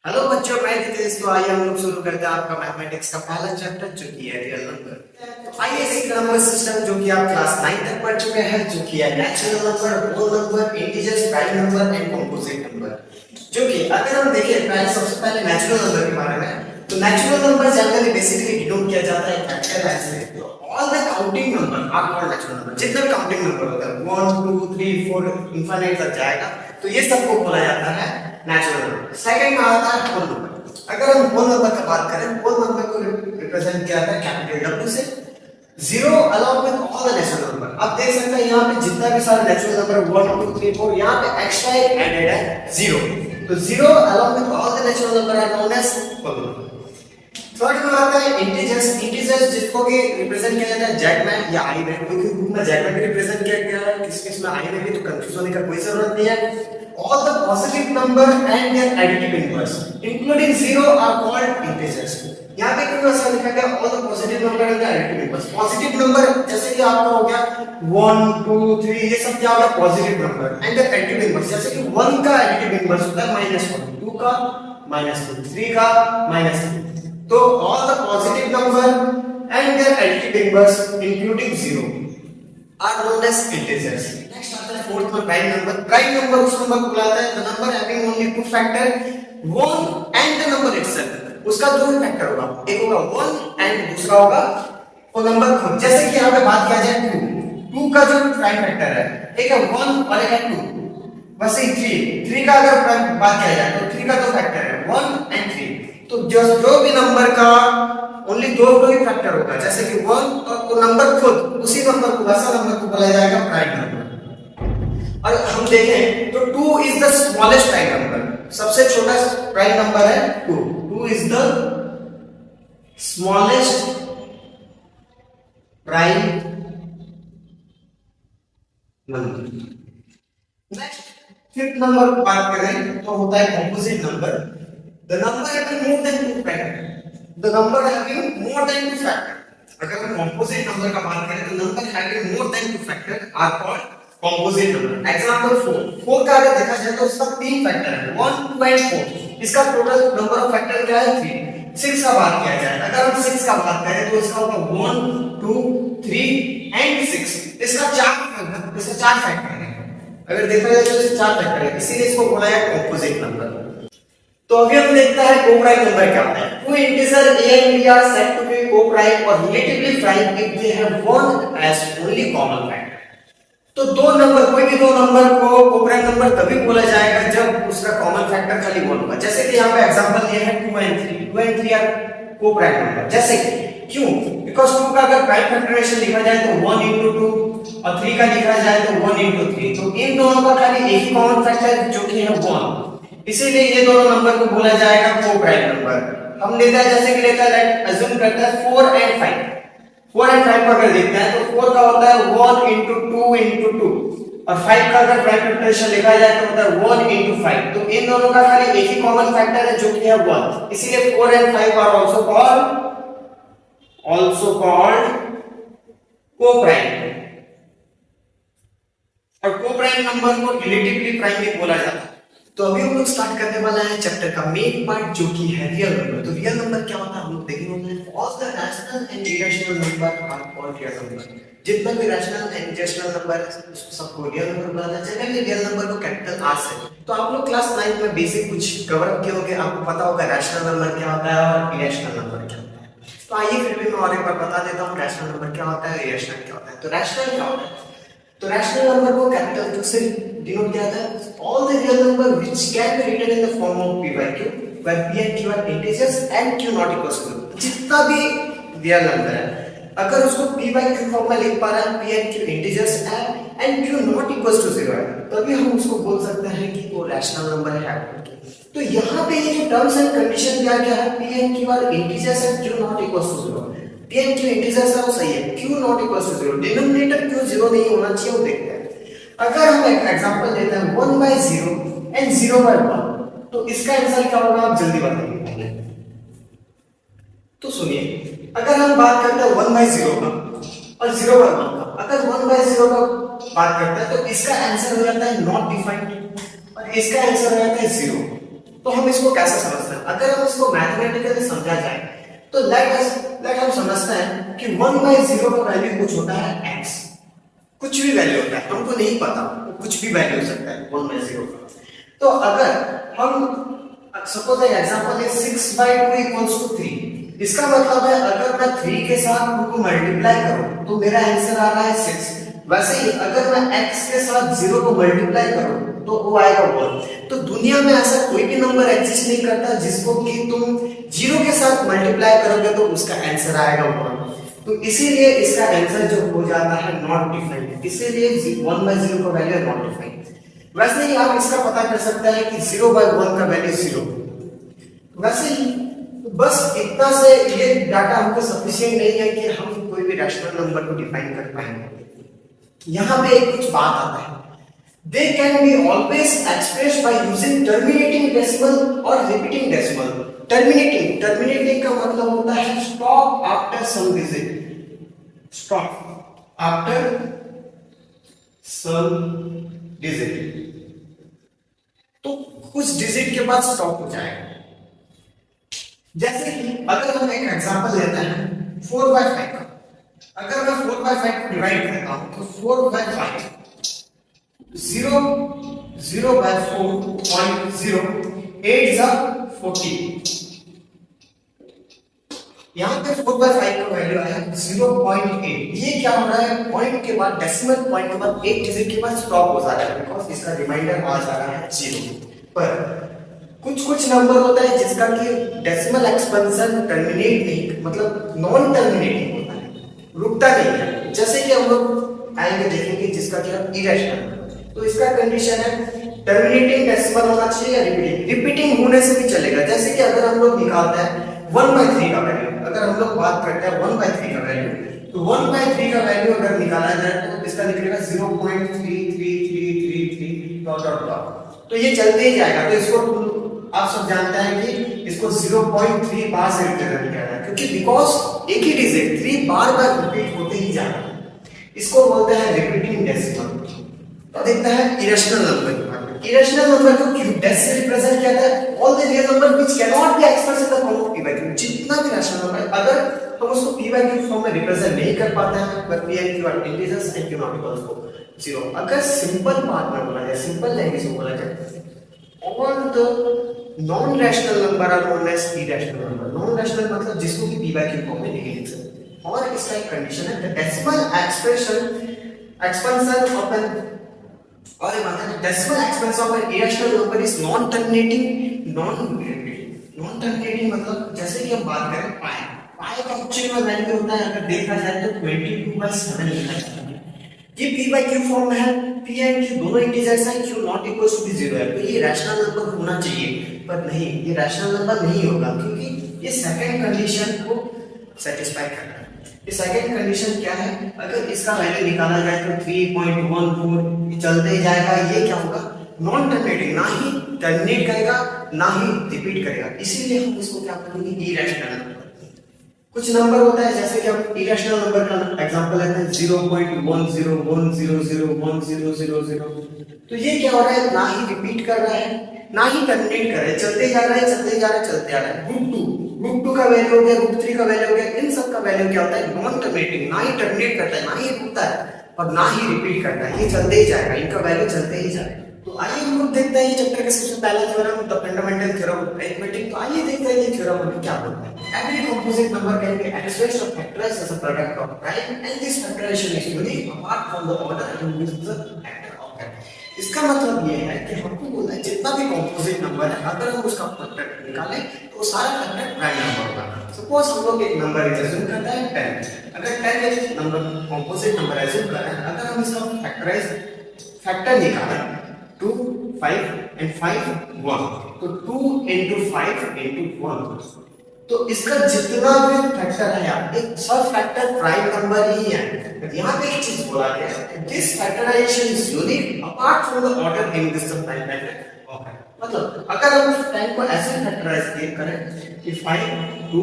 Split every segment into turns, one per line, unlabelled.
Hello बच्चों, मैं नितेश। तो आइए हम लोग शुरू करते हैं आपका मैथमेटिक्स का पहला चैप्टर जो कि है रियल नंबर। तो आइए सीखते नंबर सिस्टम जो कि आप क्लास 9 तक पढ़ चुके हैं, जो कि है natural number, whole number, integers, prime number and composite number. जो कि अगर हम देखें पहले सबसे पहले नेचुरल नंबर के बारे में, तो natural number generally basically denote किया जाता है कैपिटल एस से। तो all the counting number are called natural number. जितने भी काउंटिंग नंबर होता है 1 2 3 4 इनफिनिट तक जाएगा, तो ये सबको बोला जाता है नेचुरल नंबर। सेकंड में आता है होल नंबर। अगर हम होल नंबर की बात करें, होल नंबर को रिप्रेजेंट किया जाता है कैपिटल डब्ल्यू से, zero along with all the natural number. आप देख सकते हैं यहाँ पे जितना भी सारे नेचुरल नंबर 1 2 3 4, यहाँ पे एक्स्ट्रा एक एडेड है जीरो। तो zero along with all the natural number are known as whole number. Third में आता है इंटीजर्स। इंटीजर्स जिसको कि रिप्रेजेंट किया जाता है जेड में या आई में, क्योंकि बुक में जेड में भी रिप्रेजेंट किया गया है, किस किस में आई में भी, तो कंफ्यूज होने का कोई जरूरत नहीं है। All the positive number and their additive inverse including zero are called integers। यहाँ पे क्यों ऐसा लिखा गया all the positive number and their additive inverse? Positive number जैसे कि आपका हो गया 1 2 3, ये सब क्या होगा positive number, and their additive inverse जैसे कि 1 का additive inverse होता है -1, 2 का -2, 3 का -3। तो all the positive number and their additive inverse including zero are known as integers। Next आता है फोर्थ में प्राइम नंबर। प्राइम नंबर उस नंबर को बुलाता है the number having only two factor 1 and the number itself. उसका दो ही factor होगा, एक होगा 1 एंड दूसरा होगा वो नंबर खुद। जैसे कि यहां पे बात किया जाए 2 का जो प्राइम फैक्टर है, एक है 1 और एक है 2। वैसे ही 3 का अगर बात किया जाए तो 3 का दो फैक्टर है 1 एंड 3। तो जो भी नंबर का ओनली दो ही फैक्टर होगा, जैसे कि 1 और वो नंबर खुद, उसी नंबर को वैसा नंबर को बोला जाएगा प्राइम नंबर। और हम देखें तो 2 is the smallest prime number. सबसे छोटा प्राइम नंबर है 2। 2 is the smallest prime number. Next fifth number की बात करें तो होता है composite number. The number having more than 2 factor. The number having more than 2 factor. अगर हम कंपोजिट नंबर का बात करें तो number having more than 2 factor are called composite number. Example 4 का अगर देखा जाए तो उसका 3 फैक्टर है 1 2 एंड 4। इसका टोटल नंबर ऑफ फैक्टर क्या है 3। 6 का बात किया जाए, अगर हम 6 का बात करें तो इसका होगा 1 2 3 एंड 6। इसका 4 फैक्टर है। अगर देखा जाए तो इसके 4 फैक्टर है, इसीलिए इसको बोला है कंपोजिट नंबर। तो अभी हम देखते हैं को-प्राइम नंबर क्या होता है। Two integer a and b are said to be co-prime or relatively prime if they have one as only common factor। तो दो नंबर, कोई भी दो नंबर को को-प्राइम नंबर तभी बोला जाएगा जब उसका कॉमन फैक्टर खाली 1 होगा। जैसे कि यहाँ पे एग्जांपल ये है 2 and 3। 2 and 3 are co-prime number. जैसे कि क्यों? बिकॉज़ 2 का अगर प्राइम फैक्टराइजेशन लिखा जाए तो 1 into 2 और 3 का लिखा जाए तो 1 into 3। तो इन दोनों का खाली एक ही कॉमन फैक्टर है जो कि है 1। इसीलिए ये दोनों नंबर को बोला जाएगा को-प्राइम नंबर। हम लेते हैं जैसे कि लेता है अज्यूम करते हैं 4 and 5। 4 and 5 को अगर देखते हैं तो 4 का होता है 1 into 2 into 2 और 5 का अगर प्राइम फैक्टराइजेशन लिखा जाए तो होता है 1 into 5। तो इन दोनों का खाली एक ही कॉमन फैक्टर है जो कि है 1। इसीलिए 4 and 5 are also called coprime. और को-प्राइम नंबर को रिलेटिवली प्राइम भी बोला जाता है। तो अभी हम लोग स्टार्ट करने वाला है चैप्टर का मेन पार्ट जो कि है रियल नंबर। तो रियल नंबर क्या होता है हम लोग देखेंगे। All the rational and irrational number are called real number. जितना भी रैशनल एंड इरेशनल नंबर है उसको सबको रियल नंबर बोला जाता है। जनरली रियल नंबर को कैपिटल आर से। तो आप लोग क्लास 9 में बेसिक कुछ कवर अप किए होंगे, आपको पता होगा रैशनल नंबर क्या होता है और इरेशनल नंबर क्या होता है। तो आइए फिर भी मैं और एक बार बता देता हूँ रैशनल नंबर क्या होता है, इरेशनल क्या होता है। तो रैशनल क्या होता है? तो रैशनल नंबर को कैपिटल Q से डिनोट किया जाता है। All the real number which can be written in the form of p by q where p and q are integers and q not equals to 0। जितना भी real number है अगर उसको p by q form में लिख पा रहा है, p and q इंटीजर्स है and q not equals to 0 है, तभी हम उसको बोल सकते हैं कि वो रैशनल नंबर है। तो यहाँ पे ये जो टर्म्स एंड कंडीशन क्या क्या है, p and q are integers and q not equals to 0। p and q integers है वो सही है, q not equals to 0, denominator q 0 नहीं होना चाहिए, वो देखते हैं। अगर हम एक एग्जांपल लेते हैं 1 by 0 and 0 by 1, तो इसका आंसर क्या होगा आप जल्दी बताइए। तो सुनिए, अगर हम बात करते हैं 1 by 0 का और 0 by 1 का, अगर 1 by 0 का बात करते हैं तो इसका आंसर हो जाता है नॉट डिफाइंड और इसका आंसर हो जाता है 0। तो हम इसको कैसे समझते हैं? अगर हम इसको मैथमेटिकली समझा जाए तो लेट हम समझते हैं कि 1/0 का वैल्यू कुछ होता है x, कुछ भी वैल्यू होता है, हमको नहीं पता, कुछ भी वैल्यू हो सकता है 1/0 का। तो अगर हम सपोज एग्जांपल है 6/2 इक्वल्स टू 3, इसका मतलब है अगर मैं 3 के साथ 2 को मल्टीप्लाई करूं तो मेरा आंसर आ रहा है 6। वैसे ही अगर मैं x के साथ 0 को मल्टीप्लाई करूं तो वो आएगा 1। तो दुनिया में ऐसा कोई भी नंबर एग्जिस्ट नहीं करता जिसको कि तुम 0 के साथ मल्टीप्लाई करोगे तो उसका आंसर आएगा 1। तो इसीलिए इसका आंसर जो हो जाता है नॉट डिफाइंड, इसीलिए 1/0 का वैल्यू नॉट डिफाइंड। वैसे ही आप इसका पता कर सकते हैं कि 0/1 का वैल्यू 0। वैसे ही बस इतना से ये डाटा हमको सफिशिएंट नहीं है कि हम कोई भी रैशनल नंबर को डिफाइन कर पाएंगे। यहाँ पे एक कुछ बात आता है, they can be always expressed by using terminating decimal or repeating decimal। terminating का मतलब होता है stop after some digit, stop after some digit, तो कुछ डिजिट के बाद स्टॉप हो जाएगा। जैसे कि अगर हम एक एग्जांपल लेते हैं 4/5 का, अगर मैं 4/5 को डिवाइड करता हूं तो 4/5 0/4.0 8 जा 40। यहाँ पे 4/5 का वैल्यू आया 0.8। ये क्या हो रहा है, पॉइंट के बाद डेसिमल पॉइंट के बाद एक डिजिट के बाद स्टॉप हो जा रहा है बिकॉज इसका रिमाइंडर आ जा रहा है 0 पर। कुछ नंबर होता है जिसका कि डेसिमल एक्सपेंशन टर्मिनेट नहीं, मतलब नॉन टर्मिनेटिंग होता है, रुकता नहीं है। जैसे कि हम लोग आएंगे देखेंगे जिसका क्या इरेशनल, तो इसका कंडीशन है टर्मिनेटिंग डेसिमल होना चाहिए या रिपीटिंग होने से भी चलेगा। जैसे कि अगर हम लोग निकालते हैं 1/3 का वैल्यू, अगर हम लोग बात करते हैं 1/3 का वैल्यू, तो 1/3 का वैल्यू अगर निकाला जाए तो इसका निकलेगा 0.3333 डॉट डॉट डॉट, तो ये चलते ही जाएगा। तो इसको आप सब जानते हैं कि इसको 0.3 बार से रिप्रेजेंट किया है, क्योंकि बिकॉज एक ही डिजिट 3 बार रिपीट होते ही जा रहा है, इसको बोलते हैं रिपीटिंग डेसिमल। तो देखते हैं इरेशनल नंबर। इरेशनल नंबर को क्यूब डेस से रिप्रेजेंट किया जाता है, all the real number which can not be expressed in the form of p/q। जितना भी रैशनल नंबर अगर हम उसको p/q फॉर्म में रिप्रेजेंट नहीं कर पाते हैं, but p and q are integers and q not equals to 0। अगर सिंपल पार्ट में बोला जाए, सिंपल लैंग्वेज में बोला जाए, all the non-rational number are known as irrational number। non-rational मतलब जिसको कि p/q फॉर्म में नहीं लिख सकते। और इसका एक कंडीशन है the decimal expansion of an और ये बात है decimal expansion of an irrational number is non terminating मतलब जैसे कि हम बात करें पाई का एक्चुअल में वैल्यू होता है, अगर देखा जाए तो 22/7 लिखा जाता है। ये p/q फॉर्म में है, p एंड q दोनों इंटीजर्स हैं, q नॉट इक्वल्स टू 0 है, तो ये रैशनल नंबर होना चाहिए, पर नहीं, ये रैशनल नंबर नहीं होगा क्योंकि ये सेकंड कंडीशन को सेटिस्फाई करता है। ये सेकंड कंडीशन क्या है, अगर इसका वैल्यू निकाला जाए तो 3.14 चलते ही जाएगा, ये क्या होगा, नॉन टर्मिनेटिंग, ना ही टर्मिनेट करेगा ना ही रिपीट करेगा, इसीलिए हम इसको क्या करेंगे, इरेशनल नंबर। कुछ नंबर होता है जैसे कि हम इरेशनल नंबर का एग्जांपल लेते हैं 0.1010001000, तो ये क्या हो रहा है, ना ही रिपीट कर रहा है ना ही टर्मिनेट कर रहा है, चलते जा रहा है चलते जा रहा है। √2 का वैल्यू हो गया, √3 का वैल्यू हो गया, इन सब का वैल्यू क्या होता है, नॉन टर्मिनेटिंग, ना ही टर्मिनेट करता है ना ही रुकता है और ना ही रिपीट करता है, ये चलते ही जाएगा, इनका वैल्यू चलते ही जाएगा। तो आइए हम लोग देखते हैं ये चैप्टर का सबसे पहला theorem, the fundamental theorem of arithmetic. तो आइए देखते हैं ये थ्योरम हमें क्या बोलता है। Every composite number can be expressed और factorized as a product of prime and this factorization is unique apart from the order in which the factor occur. इसका मतलब ये है कि हमको बोलना है जितना भी कंपोजिट नंबर है अगर हम उसका फैक्टर निकालें तो सारा फैक्टर प्राइम नंबर होगा। सपोज हम लोग एक नंबर अज्यूम करते हैं 10, अगर 10 एक नंबर कंपोजिट नंबर अज्यूम कर रहे हैं, अगर हम इसका फैक्टर निकालें 2 5 and 5 1, तो 2 into 5 into 1, तो इसका जितना भी फैक्टर है यार, एक सब फैक्टर प्राइम नंबर ही है। यहाँ पे एक चीज बोला गया है, this factorization is unique apart from the order in this prime factor. मतलब अगर हम उस टाइम को ऐसे फैक्टराइज करें कि 5 2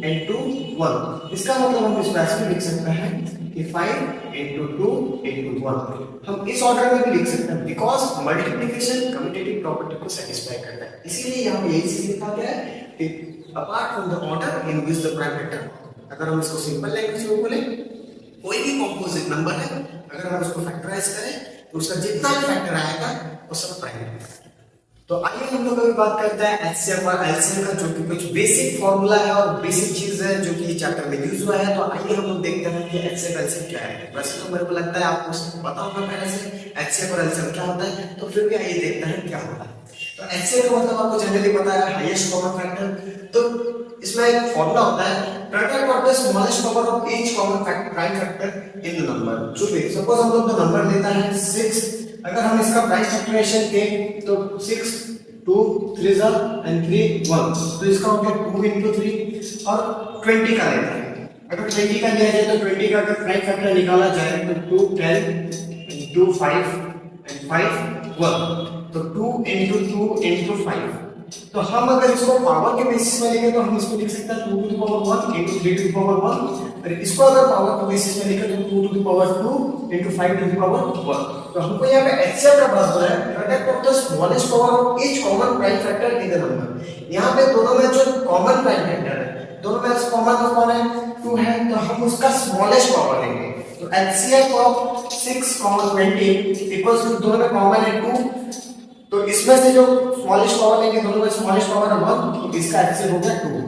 and 2 1, इसका मतलब हम इसको ऐसे भी लिख सकते हैं कि 5 into 2 into 1। हम इस ऑर्डर में भी लिख सकते हैं बिकॉज मल्टीप्लिकेशन कम्यूटेटिव प्रॉपर्टी को सेटिस्फाई करता है, इसीलिए यहाँ पे यही चीज लिखा गया है कि apart from the order in which the prime factor. अगर हम इसको सिंपल लैंग्वेज में बोले, कोई भी कॉम्पोजिट नंबर है अगर हम उसको फैक्टराइज करें तो उसका जितना भी फैक्टर आएगा वो सब प्राइम है। तो आइए हम लोग अभी बात करते हैं एचसीएफ और एलसीएम का, जो कि कुछ बेसिक फॉर्मूला है और बेसिक चीज है जो कि चैप्टर में यूज हुआ है। तो आइए हम लोग देखते हैं कि एचसीएफ एलसीएम क्या है। वैसे तो मेरे को लगता है आपको सब पता होगा पहले से एचसीएफ और एलसीएम क्या होता है, तो फिर भी आइए देखते हैं क्या होता है। तो एचसीएफ का मतलब आपको जनरली पता है हाईएस्ट कॉमन फैक्टर। तो इसमें एक फॉर्मूला होता है product of the smallest power of each common prime factor in the number. जो भी सपोज हम लोग नंबर लेता है 6, अगर हम इसका प्राइम फैक्टराइजेशन करें तो 6 2 3 and 3 1, तो इसका हो गया 2 into 3 और 20 का लेते हैं। अगर 20 का लिया जाए तो 20 का अगर प्राइम फैक्टर निकाला जाए तो 2 10 2 5 and 5 1, तो 2 into 2 into 5। तो हम अगर इसको पावर के बेसिस में लिखें तो हम इसको लिख सकते हैं 2 to the power 1 into 3 to the power 1, और इसको अगर पावर के बेसिस में लिखें तो 2 to the power 2 into 5 to the power 1। तो हमको यहाँ पे एचसीएफ का बात हो रहा है product of the smallest power of each common prime factor in the number. यहाँ पे दोनों में जो कॉमन प्राइम फैक्टर है, दोनों में कॉमन कौन है 2 है, तो हम उसका स्मॉलेस्ट पावर लेंगे। तो एचसीएफ ऑफ 6 20 इक्वल्स टू दोनों में कॉमन है 2, तो इसमें से जो स्मॉलेस्ट पावर लेंगे दोनों में स्मॉलेस्ट पावर है 1, तो इसका एचसीएफ हो गया 2।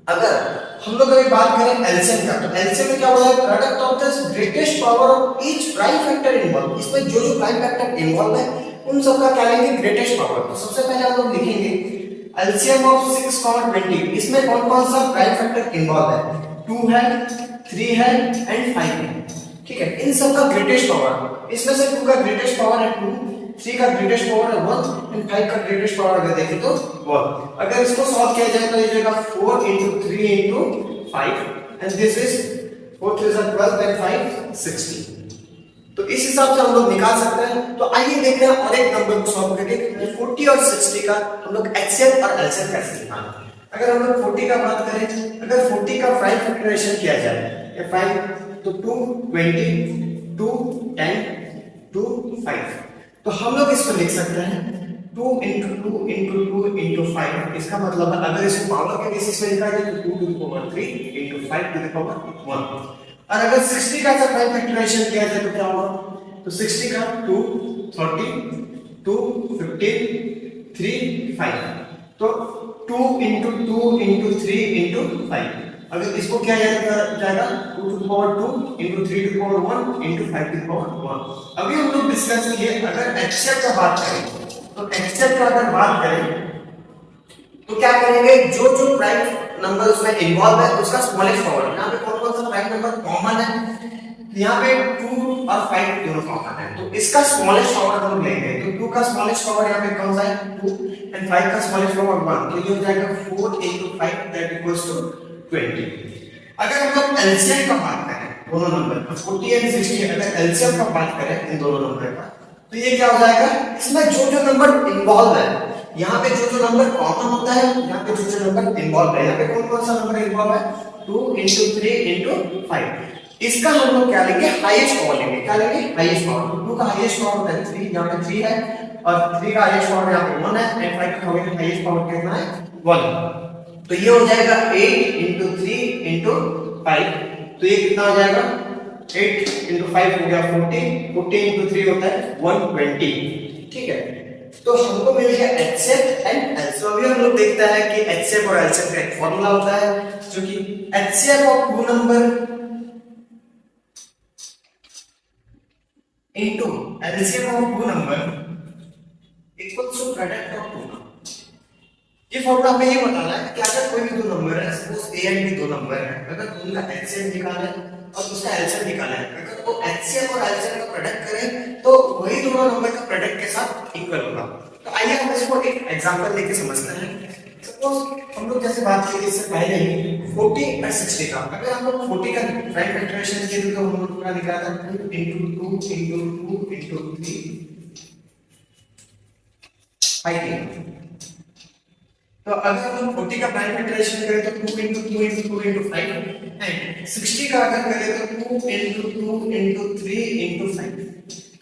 अगर हम लोग अभी बात करें एलसीएम का, तो एलसीएम में क्या बोला है product of the greatest power of each prime factor involve. इसमें जो जो प्राइम फैक्टर इन्वॉल्व है उन सब का क्या लेंगे ग्रेटेस्ट पावर। तो सबसे पहले हम लोग लिखेंगे एलसीएम ऑफ 6 20, इसमें कौन कौन सा प्राइम फैक्टर इन्वॉल्व है, 2 है 3 है एंड 5 है, ठीक है। इन सब का ग्रेटेस्ट पावर, इसमें से 2 का ग्रेटेस्ट पावर है 2, 3 का ग्रेटेस्ट पावर है 1 एंड 5 का ग्रेटेस्ट पावर अगर देखें तो 1। अगर इसको सॉल्व किया जाए तो ये जाएगा 4 into 3 into 5 and this is 4 3 are 12 and 5 60। तो इस हिसाब से हम लोग निकाल सकते हैं। तो आइए देखते हैं और एक नंबर को सॉल्व करके 40 और 60 का हम लोग एचसीएफ और एलसीएम कैसे निकालना है। अगर हम लोग 40 का बात करें, अगर 40 का प्राइम फैक्टराइजेशन किया जाए या 5 तो 2 20 2 10 2 5, तो हम लोग इसको लिख सकते हैं 2 into 2 into 2 into 5। इसका मतलब है अगर इसको पावर के बेसिस में लिखा जाए तो 2 to the power 3 into 5 to the power 1। और अगर 60 का प्राइम फैक्टराइजेशन किया जाए तो क्या होगा, तो 60 का 2 30 2 15 3 5, तो 2 into 2 into 3 into 5। अगर इसको क्या जाएगा 2 to the power 2 into 3 to the power 1 into 5 to the power 1। अभी हम लोग डिस्कस किए अगर एचसीएफ का बात करें, तो एचसीएफ का अगर बात करें तो क्या करेंगे जो जो प्राइम नंबर उसमें इन्वॉल्व है उसका स्मॉलेस्ट पावर। यहाँ पे कौन कौन सा प्राइम नंबर कॉमन है, यहाँ पे 2 और 5 दोनों कॉमन है, तो इसका स्मॉलेस्ट पावर हम लेंगे। तो 2 का स्मॉलेस्ट पावर यहाँ पे कौन सा है 2 एंड 5 का स्मॉलेस्ट पावर 1, तो ये हो जाएगा 4 into 5 दैट इक्वल्स टू 20। अगर हम लोग एलसीएम का बात करें दोनों नंबर 40 एंड 60, अगर एलसीएम का बात करें इन दोनों नंबर का, तो ये क्या हो जाएगा, इसमें जो जो नंबर इन्वॉल्व है, यहाँ पे जो जो नंबर कॉमन होता है, यहाँ पे जो जो नंबर इन्वॉल्व है, यहाँ पे कौन कौन सा नंबर इन्वॉल्व है 2 into 3 into 5। इसका हम लोग क्या लेंगे हाईएस्ट पावर लेंगे। क्या लेंगे हाईएस्ट पावर। 2 का हाईएस्ट पावर होता है 3, यहाँ पे 3 है, और 3 का हाईएस्ट पावर यहाँ पे 1 है एंड 5 का हाईएस्ट पावर कितना है 1। तो ये हो जाएगा 8 into 3 into 5, तो ये कितना हो जाएगा 8 into 5 हो गया 40, 40 into 3 होता है 120, ठीक है। तो हमको मिल गया एचसीएफ एंड एलसीएम। अभी हम लोग देखते हैं कि एचसीएफ और एलसीएम का एक फॉर्मूला होता है जो कि HCF of 2 number into LCM of 2 number equals to product of 2 number. ये फॉर्मूला हमें ये बताना है कि अगर कोई भी 2 नंबर है, suppose A and B 2 number है, अगर उनका एचसीएफ निकालना है और उसका एलसीएम निकालना है, अगर वो एचसीएफ और एलसीएम का प्रोडक्ट करें तो वही दोनों नंबर का प्रोडक्ट के साथ इक्वल होगा। तो आइए हम इसको एक एग्जांपल लेके समझते हैं। सपोज हम लोग जैसे बात की इससे पहले ही 40 और 60 का, अगर हम लोग 40 का प्राइम फैक्टराइजेशन किए तो हम लोग पूरा निकाला था 2 into 2 into 2 into 3 5 तो अगर हम 40 का प्राइम फैक्टराइजेशन करें तो 2 into 2 into 2 into 5 एंड 60 का अगर करें तो 2 into 2 into 3 into 5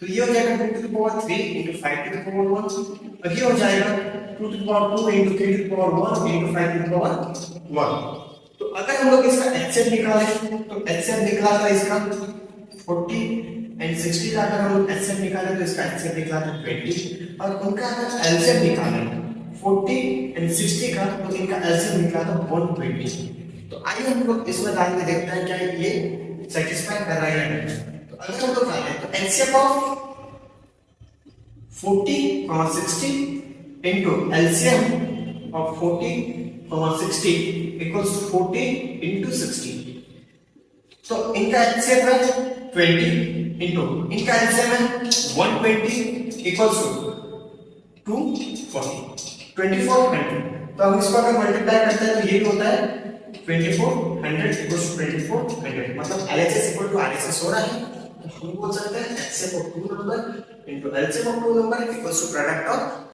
तो ये हो जाएगा 2 to the power 3 into 5 to the power 1 और ये हो जाएगा 2 to the power 2 into 3 to the power 1 into 5 to the power 1 तो अगर हम लोग इसका HCF निकालें तो HCF निकला था इसका 40 एंड 60 का अगर हम लोग HCF निकालें तो इसका HCF निकला था 20 और उनका अगर LCM निकालें 40 एंड 60 का तो इनका एलसीएम निकला था 120 तो आइए हम लोग इसमें डाल के देखते हैं क्या ये सेटिस्फाई कर रहा है या नहीं तो अगर हम लोग डालें तो LCM of 40, 60 into LCM of 40, 60 equals to 40 into 60 तो इनका LCM है 20 into इनका LCM है 120 equals to 240 2400 तो हम इसको अगर मल्टीप्लाई करते हैं तो ये होता है 2400 इक्वल्स टू 2400 मतलब LHS इक्वल टू RHS हो रहा है तो हम बोल सकते हैं HCF of 2 number into LCM of 2 number equals to product of